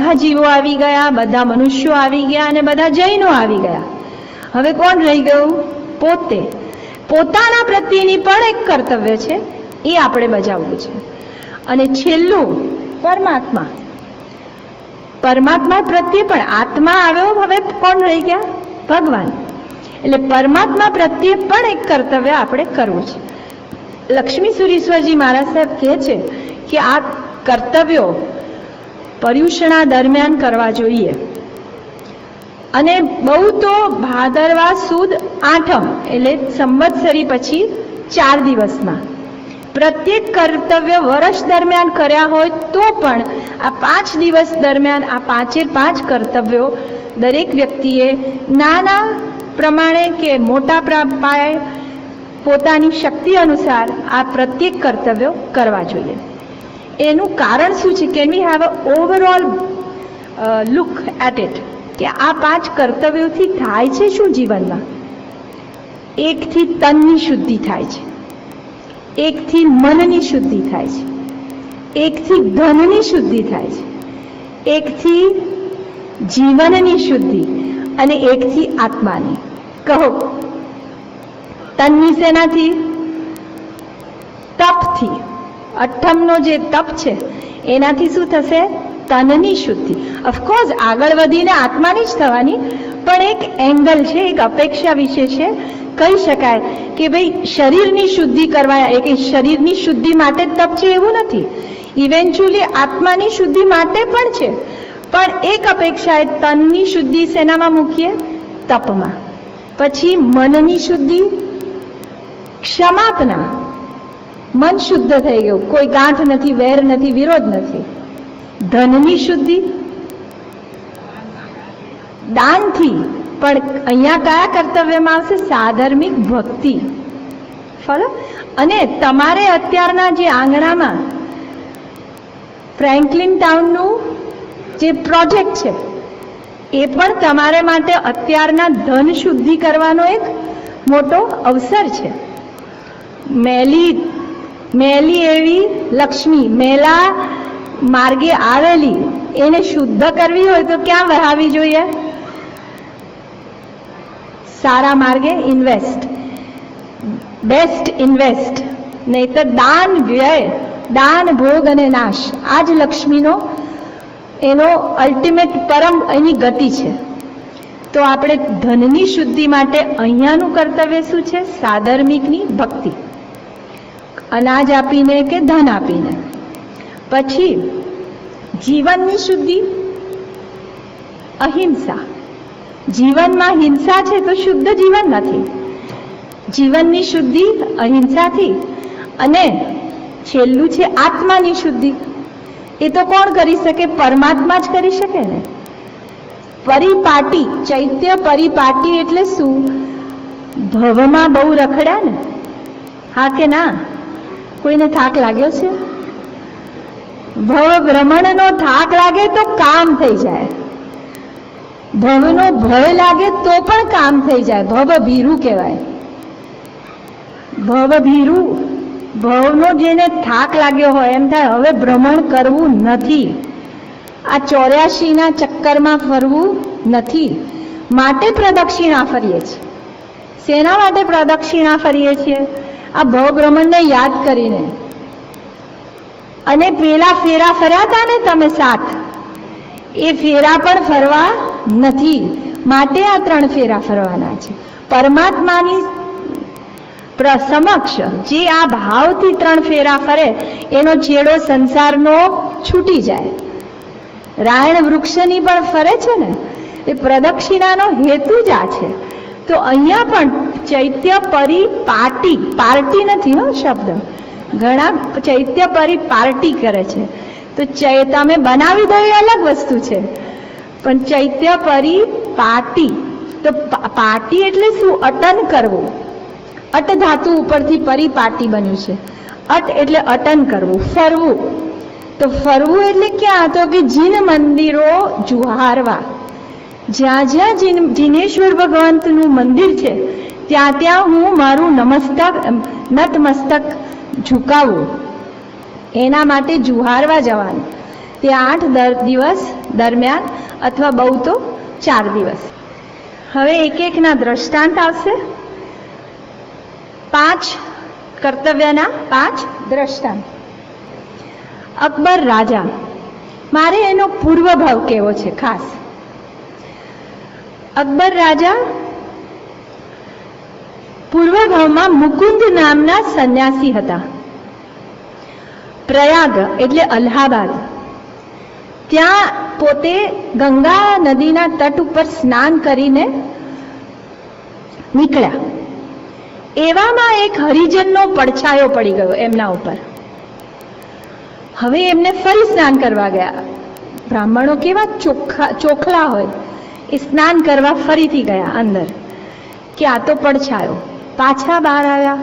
બધા જીવો આવી ગયા, બધા મનુષ્યો આવી ગયા અને બધા જૈનો આવી ગયા. હવે કોણ રહી ગયું? પોતે. પોતાના પ્રત્યેની પણ એક કર્તવ્ય છે, એ આપણે બજાવવું છે. અને છેલ્લું પરમાત્મા. પરમાત્મા પ્રત્યે પણ આત્મા આવ્યો, હવે કોણ રહી ગયા? ભગવાન. એટલે પરમાત્મા પ્રત્યે પણ એક કર્તવ્ય આપણે કરવું છે. લક્ષ્મી સુરીશ્વરજી મહારાજ સાહેબ કહે છે કે આ કર્તવ્યો પર્યુષણા દરમિયાન કરવા જોઈએ. અને બહુ તો ભાદરવા સુદ આઠમ એટલે સંવત્સરી પછી 4 દિવસમાં પ્રત્યેક કર્તવ્ય વર્ષ દરમિયાન કર્યા હોય તો પણ આ 5 દિવસ દરમિયાન આ 5 કર્તવ્યો દરેક વ્યક્તિએ નાના પ્રમાણે કે મોટા પાયે પોતાની શક્તિ અનુસાર આ પ્રત્યેક કર્તવ્યો કરવા જોઈએ. એનું કારણ શું છે? Can we have a overall look at it કે આ 5 કર્તવ્યોથી થાય છે શું જીવનમાં? એકથી તનની શુદ્ધિ થાય છે, એકથી મનની શુદ્ધિ થાય છે, એકથી ધનની શુદ્ધિ થાય છે, એકથી જીવનની શુદ્ધિ અને એકથી આત્માની. કહો, તનની સેનાથી? તપથી. અઠ્ઠમનો જે તપ છે એનાથી શું થશે? તનની શુદ્ધિ. ઓફકોર્સ આગળ વધીને આત્માની જ થવાની, પણ એક એંગલ છે, એક અપેક્ષા વિશે છે. કહી શકાય કે ભાઈ શરીરની શુદ્ધિ કરવા, એક શરીરની શુદ્ધિ માટે તપ છે એવું નથી, ઇવેન્ચ્યુઅલી આત્માની શુદ્ધિ માટે પણ છે. પણ એક અપેક્ષા એ તનની શુદ્ધિ શેનામાં મૂકીએ? તપમાં. પછી મનની શુદ્ધિ, ક્ષમાપના. મન શુદ્ધ થઈ ગયું, કોઈ ગાંઠ નથી, વેર નથી, વિરોધ નથી. ધનની શુદ્ધિ દાનથી. પણ અહીંયા કયા કર્તવ્યમાં આવશે? સાધર્મિક ભક્તિ. ફળ. અને તમારે અત્યારના જે આંગણામાં ફ્રેન્કલિન ટાઉનનું જે પ્રોજેક્ટ છે એ પણ તમારે માટે અત્યારના ધન શુદ્ધિ કરવાનો એક મોટો અવસર છે. મેલી એવી લક્ષ્મી, મેલા માર્ગે આવેલી, એને શુદ્ધ કરવી હોય તો ક્યાં વહાવી જોઈએ? સારા માર્ગે ઇન્વેસ્ટ, બેસ્ટ ઇન્વેસ્ટ. નહીતર દાન, વ્યય, દાન, ભોગ અને નાશ, આ જ લક્ષ્મીનો એનો અલ્ટિમેટ પરમ એની ગતિ છે. તો આપણે ધનની શુદ્ધિ માટે અહીંયાનું કર્તવ્ય શું છે? સાધર્મિકની ભક્તિ, અનાજ આપીને કે ધન આપીને. પછી જીવનની શુદ્ધિ, અહિંસા. જીવનમાં હિંસા છે તો શુદ્ધ જીવન નથી. જીવનની શુદ્ધિ અહિંસાથી. અને છેલ્લું છે આત્માની શુદ્ધિ. એ તો કોણ કરી શકે? પરમાત્મા જ કરી શકે ને. પરિપાટી, ચૈત્ય પરિપાટી એટલે શું? ભવમાં બહુ રખડ્યા ને, હા કે ના? કોઈને થાક લાગ્યો છે? ભવ ભ્રમણનો થાક લાગે તો કામ થઈ જાય, ભવનો ભય લાગે તો પણ કામ થઈ જાય. ભવ ભીરું કહેવાય. ભવ ભીરું, ભવનો જેને થાક લાગ્યો હોય એમ થાય હવે ભ્રમણ કરવું નથી, આ 84ના ચક્કરમાં ફરવું નથી. માટે પ્રદક્ષિણા ફરીએ છીએ. શેના માટે પ્રદક્ષિણા ફરીએ છીએ? આ ભવ ભ્રમણને યાદ કરીને. અને પેલા ફેરા ફર્યા હતા ને તમે 7, એ ફેરા પણ ફરવા નથી. માટે આ 3 ફેરા ફરવાના છે. પરમાત્માની સમક્ષ જે આ ભાવથી 3 ફેરા ફરે એનો છેડો સંસારનો છૂટી જાય. રાયણ વૃક્ષની પણ ફરે છે ને, એ પ્રદક્ષિણાનો હેતુ જ આ છે. તો અહીંયા પણ ચૈત્ય પરિપાટી, પાર્ટી નથી હો શબ્દ, ઘણા ચૈત્ય પરિપાર્ટી કરે છે. તો તમે બનાવી દો એ અલગ વસ્તુ છે, પણ ચૈત્ય પરિપાટી. તો પાટી એટલે શું? અટન કરવું. અટ ધાતુ ઉપરથી પરિપાટી બન્યું છે. અટ એટલે અટન કરવું, ફરવું. તો ફરવું એટલે ક્યાં? તો કે જીન મંદિરો જુહારવા. જ્યાં જ્યાં જીનેશ્વર ભગવંતનું મંદિર છે ત્યાં ત્યાં હું મારું નતમસ્તક ઝુકાવું, એના માટે જુહારવા જવાનું. તે 8 દિવસ દરમિયાન અથવા બહુ તો 4 દિવસ. હવે એક એકના દ્રષ્ટાંત આવશે. 5 કર્તવ્યના 5 દ્રષ્ટાંત. અકબર રાજા, મારે એનો પૂર્વભાવ કેવો છે ખાસ. અકબર રાજા પૂર્વભાવમાં મુકુંદ નામના સંન્યાસી હતા. પ્રયાગ એટલે અલ્હાબાદ, ત્યાં પોતે ગંગા નદીના તટ ઉપર સ્નાન કરીને નીકળ્યા. એવામાં એક હરિજનનો પડછાયો પડી ગયો એમના ઉપર. હવે એમને ફરી સ્નાન કરવા ગયા. બ્રાહ્મણો કેવા ચોખલા હોય, એ સ્નાન કરવા ફરીથી ગયા અંદર કે આ તો પડછાયો. પાછા બહાર આવ્યા.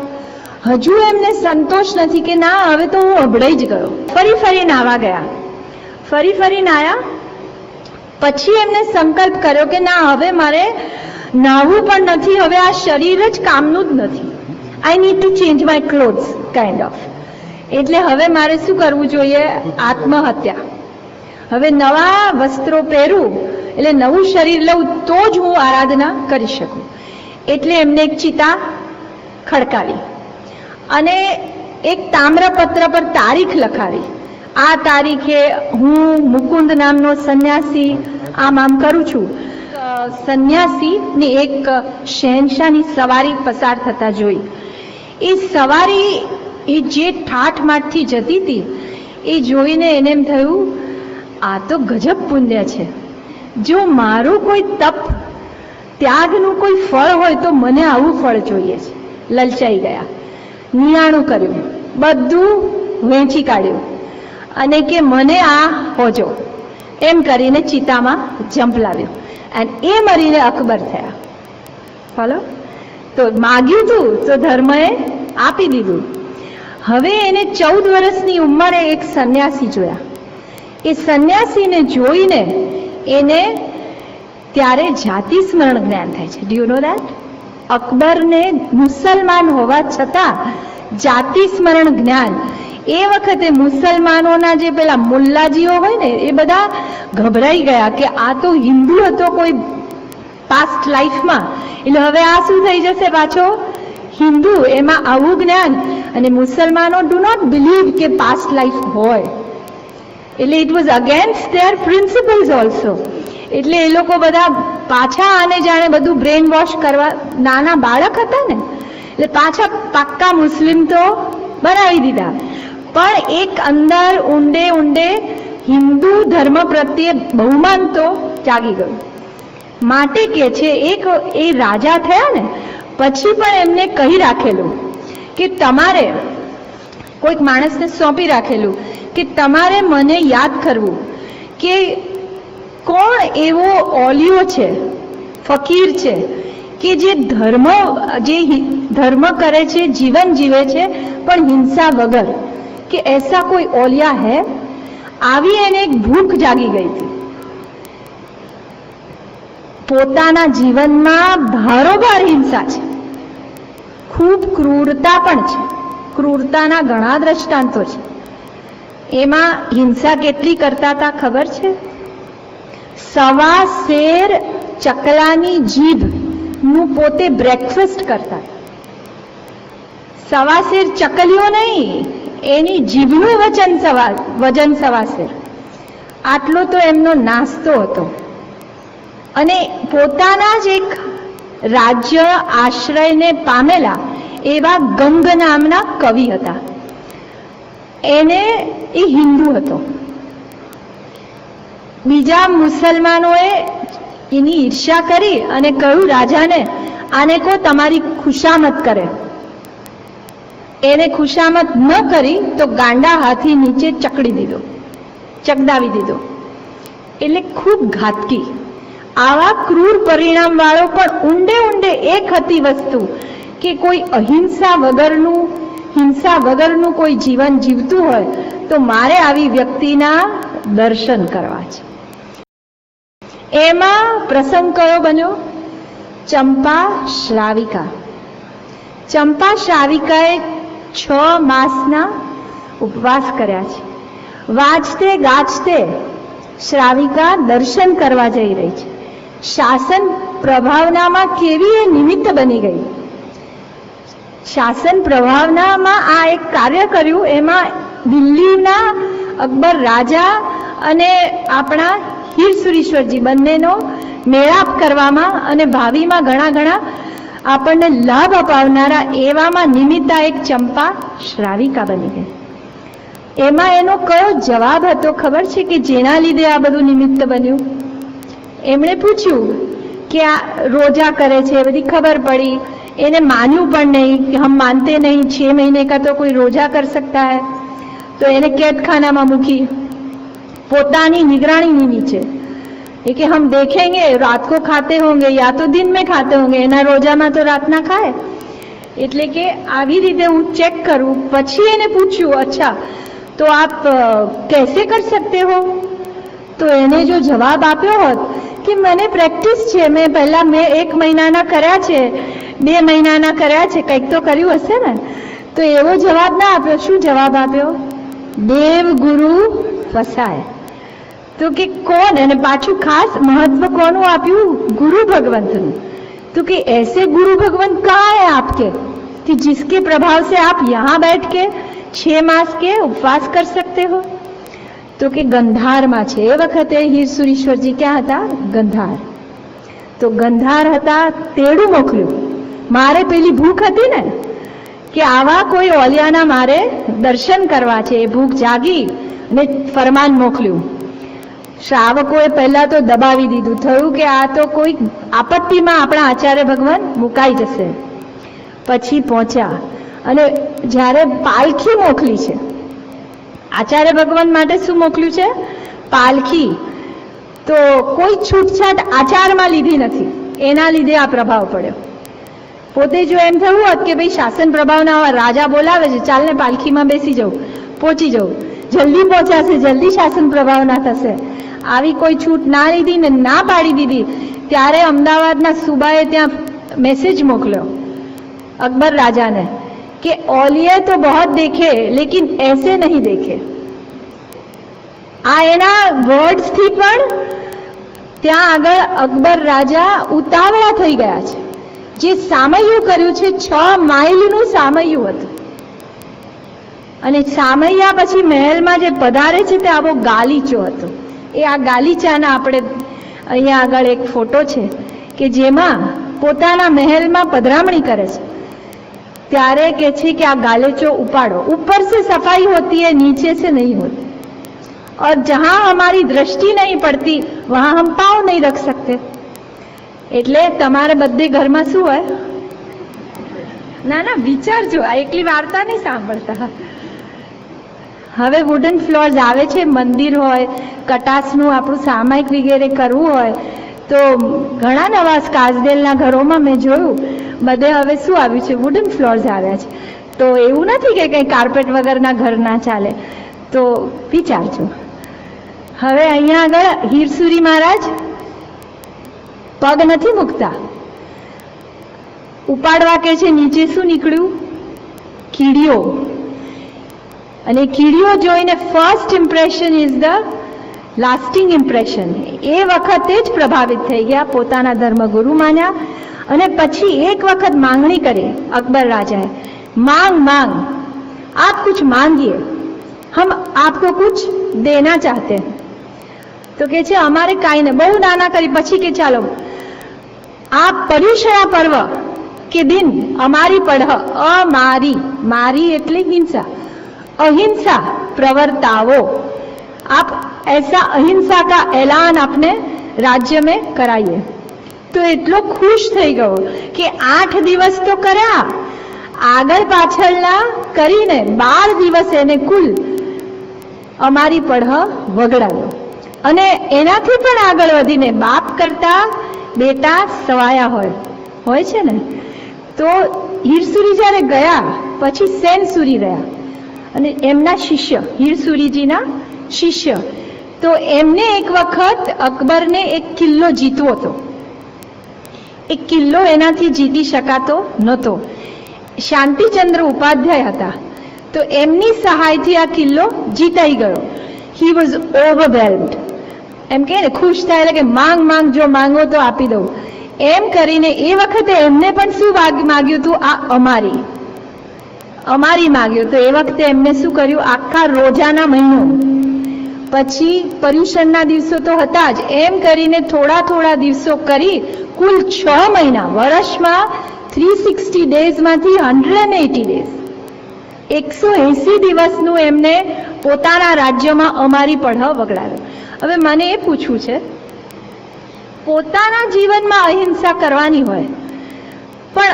હજુ એમને સંતોષ નથી કે ના, હવે તો હું અભડાઈ જ ગયો. ફરી નાવા ગયા. ફરી નાયા. પછી એમને સંકલ્પ કર્યો કે ના, હવે મારે નાવું પણ નથી, હવે આ શરીર જ કામનું જ નથી. I need to change my clothes kind of. એટલે હવે મારે શું કરવું જોઈએ? આત્મહત્યા. હવે નવા વસ્ત્રો પહેરું, એટલે નવું શરીર લઉં તો જ હું આરાધના કરી શકું. એટલે એમને એક ચિતા ખડકાવી અને એક તામ્રપત્ર પર તારીખ લખાવી. આ તારીખે હું મુકુંદ નામનો સંન્યાસી આમ કરું છું. સંન્યાસીની એક શહેનશાહની સવારી પસાર થતા જોઈ. એ સવારી એ જે ઠાઠમાઠથી જતી હતી એ જોઈને એને એમ થયું, આ તો ગજબ પુણ્ય છે. જો મારું કોઈ તપ ત્યાગનું કોઈ ફળ હોય તો મને આવું ફળ જોઈએ છે. લલચાઈ ગયા. નિયાણું કર્યું, બધું વેચી કાઢ્યું અને કે મને આ હોજો એમ કરીને ચિતામાં ઝંપલાવ્યો. અને એ મરીને અકબર થયા. ફોલો? તો માગ્યું તું તો ધર્મએ આપી દીધું. હવે એને 14 વર્ષની ઉંમરે એક સંન્યાસી જોયા. એ સંન્યાસીને જોઈને એને ત્યારે જાતિ સ્મરણ જ્ઞાન થાય છે. Do you know that? અકબરને મુસલમાન હોવા છતાં જાતિ સ્મરણ જ્ઞાન. એ વખતે મુસલમાનોના જે પેલા મુલ્લાજીઓ હોય ને, એ બધા ગભરાઈ ગયા કે આ તો હિન્દુ હતો કોઈ પાસ્ટ લાઈફમાં, એટલે હવે આ શું થઈ જશે પાછો હિન્દુ. એમાં આવું જ્ઞાન. અને મુસલમાનો ડુ નોટ બિલીવ કે પાસ્ટ લાઈફ હોય. એટલે it was against there principles also. એટલે એ લોકો બધા પાછા આને જાણે બધું બ્રેન વોશ કરવા, નાના બાળક હતા ને, એટલે પાછા પાક્કા મુસ્લિમ તો બનાવી દીધા. પણ એક અંદર ઊંડે હિન્દુ ધર્મ પ્રત્યે બહુમાન તો જાગી ગયું. માટે કે છે એક એ રાજા થયા ને પછી પણ એમને કહી રાખેલું કે તમારે કોઈક માણસને સોંપી રાખેલું કે તમારે મને યાદ કરવું કે કોણ એવો ઓલિયો છે, ફકીર છે કે જે ધર્મ કરે છે, જીવન જીવે છે પણ હિંસા વગર, કે એસા કોઈ ઓલિયા હે. આવી એને એક ભૂખ જાગી ગઈ હતી. પોતાના જીવનમાં ભારોભાર હિંસા છે, ખૂબ ક્રૂરતા પણ છે. ક્રૂરતાના ઘણા દ્રષ્ટાંતો છે. એમાં હિંસા કેટલી કરતા હતા ખબર છે? 1.25 શેર ચકલાની જીભ નું પોતે બ્રેકફાસ્ટ કરતા. 1.25 શેર ચકલીઓ નહીં, એની જીભનું વજન 1.25 શેર. આટલો તો એમનો નાસ્તો હતો. અને પોતાના જ એક રાજ્ય આશ્રયને પામેલા એવા ગંગ નામના કવિ હતા. એ હિન્દુ હતો. બીજા મુસલમાનોએ એની ઈર્ષ્યા કરી અને કહ્યું રાજાને, આને કહો તમારી ખુશામત કરે. એને ખુશામત ન કરી તો ગાંડા હાથી નીચે ચકડાવી દીધો. એટલે ખૂબ ઘાતકી. આવા ક્રૂર પરિણામ વાળો પણ ઊંડે એક હતી વસ્તુ કે કોઈ હિંસા વગરનું કોઈ જીવન જીવતું હોય તો મારે આવી વ્યક્તિના દર્શન કરવા છે. એમાં પ્રસંગ કયો બન્યો? ચંપા શ્રાવિકા. ચંપા શ્રાવિકાએ 6 માસના ઉપવાસ કર્યા છે. વાજતે ગાજતે શ્રાવિકા દર્શન કરવા જઈ રહી છે. શાસન પ્રભાવનામાં કેવી એ નિમિત્ત બની ગઈ. શાસન પ્રભાવનામાં આ એક કાર્ય કર્યું. એમાં દિલ્હીના અકબર રાજા અને આપણા હીરસુરીશ્વરજી બંનેનો મેળાપ કરવામાં અને ભાવિમાં ઘણા આપણને લાભ અપાવનારા એવામાં નિમિત્તા એક ચંપા શ્રાવિકા બની ગઈ. એમાં એનો કયો જવાબ હતો ખબર છે કે જેના લીધે આ બધું નિમિત્ત બન્યું? એમણે પૂછ્યું કે આ રોજા કરે છે, બધી ખબર પડી, એને માન્યું પણ નહીં કે હમ માનતે નહીં, 6 મहीने का तो कोई रोजा कर सकता है. તો એને કેદખાનામાં મૂકી પોતાની નિગરાણીની નીચે. એ કે હમ દેखेंगे रात को खाते होंगे या तो दिन में खाते होंगे, એના રોજામાં તો રાતના ખાય. એટલે કે આવી રીતે હું ચેક કરું. પછી એને પૂછ્યું અચ્છા તો આપ कैसे कर सकते हो? તો એને જો જવાબ આપ્યો હોત કે મને પ્રેક્ટિસ છે, મેં 1 મહિનાના કર્યા છે, 2 મહિનાના કર્યા છે, કંઈક તો કર્યું હશે ને. તો એવો જવાબ ના આપ્યો. શું જવાબ આપ્યો? દેવ ગુરુ ફસાય. તો કે કોણ? અને પાછું ખાસ મહત્વ કોનું આપ્યું? ગુરુ ભગવંતનું. तो कि ऐसे गुरु भगवंत कहाँ है आपके कि जिसके प्रभाव से आप यहाँ बैठ के 6 मास के उपवास कर सकते हो? तो कि गंधार में छे. ए वखते हीरसुरीश्वरजी क्या हता? गंधार. तो गंधार हता. तेड़ू मोकल्યું. मारे पेली भूख हती ने कि आवा कोई ओलियाना मारे दर्शन करवा छे. भूख जागी ने फरमान मोकल्યું. શ્રાવકોએ પહેલા તો દબાવી દીધું. થયું કે આ તો કોઈ આપત્તિમાં આપણા આચાર્ય ભગવાન મુકાઈ જશે. પછી પહોંચ્યા અને જ્યારે પાલખી મોકલી છે, આચાર્ય ભગવાન માટે શું મોકલ્યું છે? પાલખી. તો કોઈ છૂટછાટ આચારમાં લીધી નથી. એના લીધે આ પ્રભાવ પડ્યો. પોતે જો એમ થયું હોત કે ભાઈ શાસન પ્રભાવના રાજા બોલાવે છે, ચાલને પાલખીમાં બેસી જવું, પહોંચી જવું, જલ્દી પહોંચાશે, જલ્દી શાસન પ્રભાવના થશે, આવી કોઈ છૂટ ના લીધી ને ના પાડી દીધી. ત્યારે અમદાવાદના સુબાએ ત્યાં મેસેજ મોકલ્યો અકબર રાજાને કે ઓલિયે તો બહોત દેખે લેકિન એસે નહીં દેખે. આ એના વર્ડ્સથી પણ ત્યાં આગળ અકબર રાજા ઉતાવળા થઈ ગયા છે. જે સામૈયું કર્યું છે 6 માઇલનું સામૈયું હતું. અને સામૈયા પછી મહેલમાં જે પધારે છે તે આવો ગાલીચો હતો. એ આ ગાલીચાના આપણે અહીંયા આગળ એક ફોટો છે કે જેમાં પોતાના મહેલમાં પધરામણી કરે છે. ત્યારે કહે છે કે આ ગાલીચો ઉપાડો. ઉપર से सफाई होती है, नीचे से नहीं होती. और जहां हमारी दृष्टि नहीं पड़ती वहां हम पाँव नहीं रख सकते. એટલે તમારે બધે ઘરમાં શું હોય? ના ના વિચારજો, આ એકલી વાર્તા નહીં સાંભળતા. હવે વુડન ફ્લોર્સ આવે છે. મંદિર હોય, કટાસનું આપણું સામાયિક વગેરે કરવું હોય તો ઘણા નવા કાચદેલના ઘરોમાં મેં જોયું બધે હવે શું આવ્યું છે? વુડન ફ્લોર્સ આવ્યા છે. તો એવું નથી કે કંઈ કાર્પેટ વગરના ઘર ના ચાલે. તો વિચારજો. હવે અહીંયા આગળ હીરસુરી મહારાજ પગ નથી મૂકતા, ઉપાડવા કે છે. નીચે શું નીકળ્યું? કીડીઓ. અને કીડીઓ જોઈને first impression is the lasting impression. એ વખતે જ પ્રભાવિત થઈ ગયા, પોતાના ધર્મગુરુ માન્યા. અને પછી એક વખત માંગણી કરી અકબર રાજાએ, માંગ માંગ आप कुछ मांगिए, हम आपको कुछ देना चाहते हैं. तो કે છે અમારે કાંઈ ને બહુ નાના કરી. પછી કે ચાલો આ પર્યુષણા પર્વ કે દિન અમારી પઢ અમારી, મારી એટલે હિંસા, अहिंसा प्रवर्ताओ. आप ऐसा अहिंसा का ऐलान अपने राज्य में कराइए. तो એટલો ખુશ થઈ ગયો કે 8 દિવસ તો કર્યા, આગળ પાછળના કરીને 12 દિવસ એને કુલ અમારી પઢ વગડાવ્યો. અને એનાથી પણ આગળ વધીને બાપ કરતા બેટા સવાયા હોય છે ને. તો હીરસુરી જ્યારે ગયા પછી સેનસુરી રહ્યા અને એમના શિષ્ય હીરસુરીજીના શિષ્ય. તો એમને એક વખત અકબરને એક કિલ્લો જીતવો હતો. એ કિલ્લો એનાથી જીતી શકાતો નહોતો. શાંતિચંદ્ર ઉપાધ્યાય હતા. તો એમની સહાયથી આ કિલ્લો જીતાઈ ગયો. He was ઓવરવેલ્મ્ડ. એમ કહે ને ખુશ થાય એટલે કે માંગ માંગ, જો માંગો તો આપી દઉં, એમ કરીને એ વખતે એમને પણ શું માગ્યું હતું? આ અમારી માગ્યું. તો એ વખતે એમને શું કર્યું? આખા રોજાના મહિનો, પછી પર્યુષણના દિવસો તો હતા જ, એમ કરીને થોડા થોડા દિવસો કરી કુલ 6 મહિના, વર્ષમાં 360 ડેઝમાંથી 180 ડેઝ, 180 દિવસનું એમને પોતાના રાજ્યમાં અમારી પડહ વગડાવ્યો. હવે મને એ પૂછવું છે, પોતાના જીવનમાં અહિંસા કરવાની હોય પણ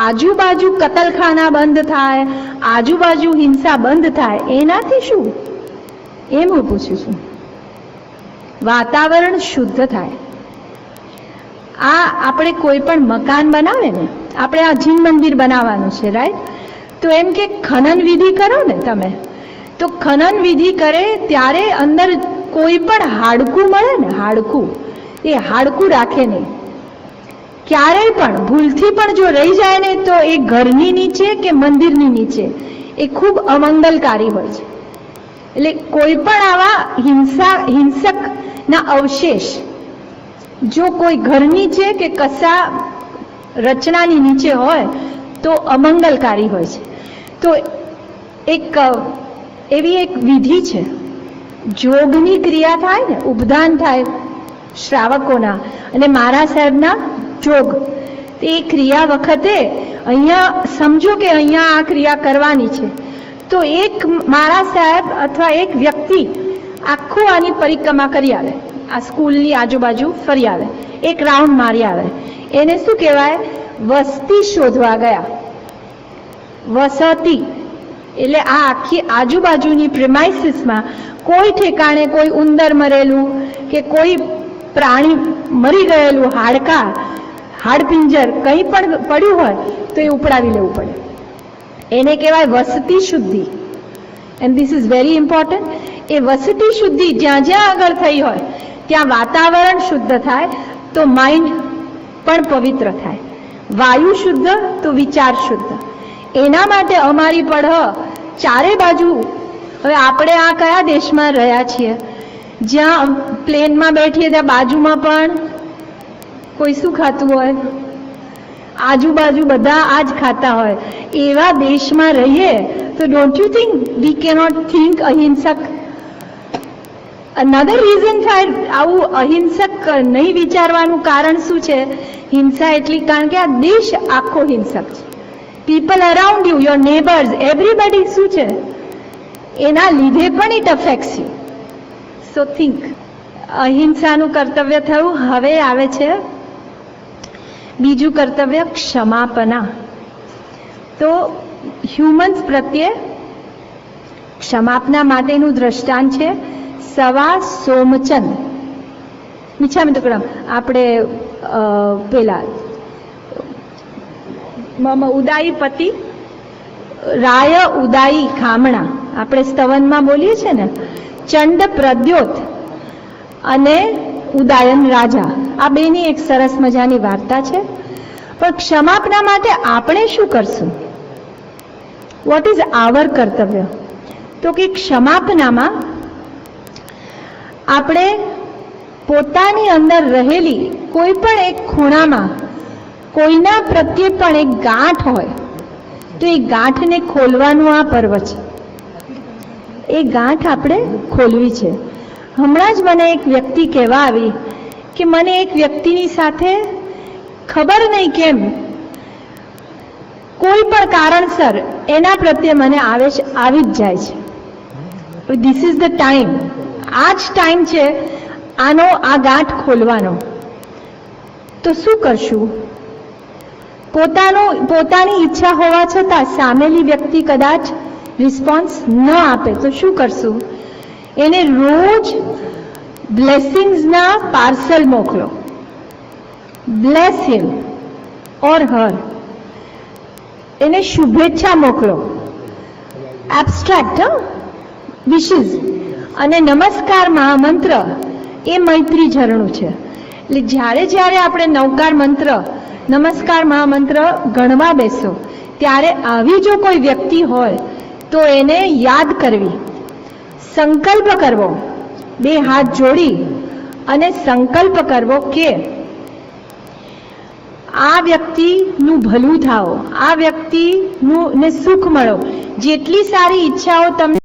આજુબાજુ કતલખાના બંધ થાય, આજુબાજુ હિંસા બંધ થાય, એનાથી શું? એમ હું પૂછું છું. વાતાવરણ શુદ્ધ થાય. આ આપણે કોઈ પણ મકાન બનાવે ને, આપણે આ જીન મંદિર બનાવવાનું છે, રાઈટ? તો એમ કે ખનન વિધિ કરો ને તમે, તો ખનન વિધિ કરે ત્યારે અંદર કોઈ પણ હાડકું મળે ને, હાડકું, એ હાડકું રાખે નહીં. ક્યારેય પણ ભૂલથી પણ જો રહી જાય ને, તો એ ઘરની નીચે કે મંદિરની નીચે એ ખૂબ અમંગલકારી હોય છે. એટલે કોઈ પણ આવા હિંસકના અવશેષ જો કોઈ ઘરની છે કે કશા રચનાની નીચે હોય તો અમંગલકારી હોય છે. તો એવી એક વિધિ છે, જોગની ક્રિયા થાય ને, ઉપદાન થાય શ્રાવકોના અને મારા સાહેબના જોગ. એ ક્રિયા વખતે અહીંયા સમજો કે અહીંયા આ ક્રિયા કરવાની છે, તો એક મારા સાહેબ અથવા એક વ્યક્તિ આખું આની પરિક્રમા કરી આવે, આ સ્કૂલની આજુબાજુ ફરી આવે, એક રાઉન્ડ મારી આવે. એને શું કહેવાય? વસ્તી શોધવા ગયા. વસતી એટલે આ આખી આજુબાજુની પ્રેમાઇસીસમાં કોઈ ઠેકાણે કોઈ ઉંદર મરેલું કે કોઈ પ્રાણી મરી ગયેલું, હાડકા, હાડપિંજર કંઈ પણ પડ્યું હોય તો એ ઉપડાવી લેવું પડે. એને કહેવાય વસતી શુદ્ધિ. And this is very important. એ વસતી શુદ્ધિ જ્યાં જ્યાં આગળ થઈ હોય ત્યાં વાતાવરણ શુદ્ધ થાય તો માઇન્ડ પણ પવિત્ર થાય, વાયુ શુદ્ધ તો વિચાર શુદ્ધ. એના માટે અમારી પડહ ચારે બાજુ. હવે આપણે આ કયા દેશમાં રહ્યા છીએ જ્યાં પ્લેનમાં બેઠીએ ત્યાં બાજુમાં પણ કોઈ શું ખાતું હોય, આજુબાજુ બધા આ જ ખાતા હોય, એવા દેશમાં રહીએ તો don't you think we cannot think અહિંસક? અનધર રીઝન થાય આવું અહિંસક નહીં વિચારવાનું કારણ શું છે? હિંસા એટલી કારણ કે આ દેશ આખો હિંસક છે. People around you, your neighbours, everybody શું છે? એના લીધે પણ it affects you. So think. અહિંસાનું કર્તવ્ય થયું. હવે આવે છે બીજું કર્તવ્ય, ક્ષમાપના. તો હ્યુમન્સ પ્રત્યે ક્ષમાપના માટેનું દ્રષ્ટાંત છે સવા સોમચંદ મિચ્છામિદુક્કડમ. આપણે પેલા મમ ઉદાઈ પતિ રાય ઉદાઈ ખામણા આપણે સ્તવનમાં બોલીએ છીએ ને, ચંડ પ્રદ્યોત અને ઉદાયન રાજા, આ બેની એક સરસ મજાની વાર્તા છે. પણ ક્ષમાપના માટે આપણે શું કરશું? વોટ ઇઝ આવર કર્તવ્ય? તો કે ક્ષમાપનામાં આપણે પોતાની અંદર રહેલી કોઈ પણ એક ખૂણામાં કોઈના પ્રત્યે પણ એક ગાંઠ હોય તો એ ગાંઠને ખોલવાનું આ પર્વ છે. એ ગાંઠ આપણે ખોલવી છે. હમણાં જ મને એક વ્યક્તિ કહેવા આવી કે મને એક વ્યક્તિની સાથે ખબર નહીં કેમ કોઈ પણ કારણસર એના પ્રત્યે મને આવેશ આવી જ જાય છે. This is the time. આ જ ટાઈમ છે આનો, આ ગાંઠ ખોલવાનો. તો શું કરશું? પોતાની ઈચ્છા હોવા છતાં સામેલી વ્યક્તિ કદાચ રિસ્પોન્સ ન આપે તો શું કરશું? એને રોજ બ્લેસિંગ્સના પાર્સલ મોકલો. બ્લેસ હિમ ઓર હર. એને શુભેચ્છા મોકલો, એબ્સ્ટ્રેક્ટ વિશિસ. અને નમસ્કાર મહામંત્ર એ મૈત્રી ઝરણું છે. એટલે જ્યારે જ્યારે આપણે નવકાર મંત્ર, નમસ્કાર મહામંત્ર ગણવા બેસો ત્યારે આવી જો કોઈ વ્યક્તિ હોય તો એને યાદ કરવી, સંકલ્પ કરવો, બે હાથ જોડી અને સંકલ્પ કરવો કે આ વ્યક્તિનું ભલું થાઓ, આ વ્યક્તિનું ને સુખ મળો. જેટલી સારી ઈચ્છાઓ તમને